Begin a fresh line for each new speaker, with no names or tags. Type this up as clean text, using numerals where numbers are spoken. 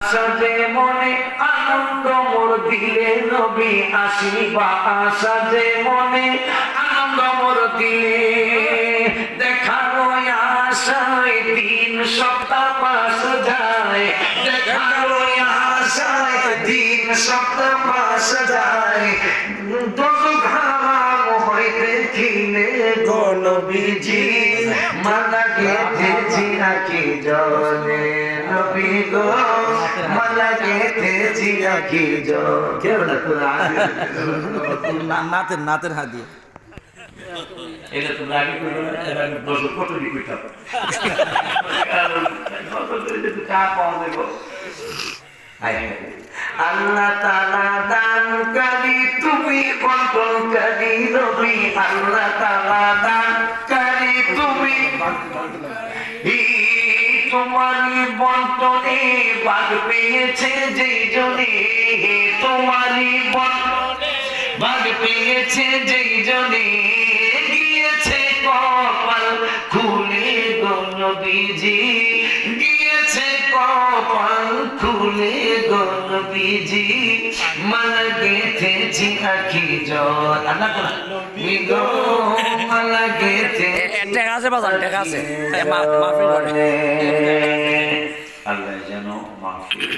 সাজে মনে আনন্দ মোর দিলে নবী আসিবা সাজে মনে আনন্দ মোর দিলে দেখানো আশায় দিন সপ্তাহ পাশ যায় দেখানো আশায় দিন সপ্তাহ পাশ যায় দোজখাম হইতে ছিলে গো নবীজি মালা গেথেছি আঁখি জলে নবী গো মালা গেথেছি আঁখি জলে
নাতের হাত দিয়ে
এটা তো লাগে করো না এটা বসে কত দি কইতা কত করে তো চা পাওয়া যাবে আল্লাহ তাআলা দানকারী তুমি বন্টনকারী নবী আল্লাহ তাআলা দানকারী তুমি তোমারই বন্টনে ভাগ পেয়েছে যেই জনে তোমারই বন্টনে ভাগ পেয়েছে যেই জনে গিয়েছে কপাল খুলে গো নবীজি গিয়েছে কপাল খুলে গো নবীজি মালা গেথেছি আঁখি জল আল্লাহ নবী গো মালা গেথেছি
টাকা আছে বাজার টাকা আছে মাহফিল করে
আল্লাহ যেন মাহফিল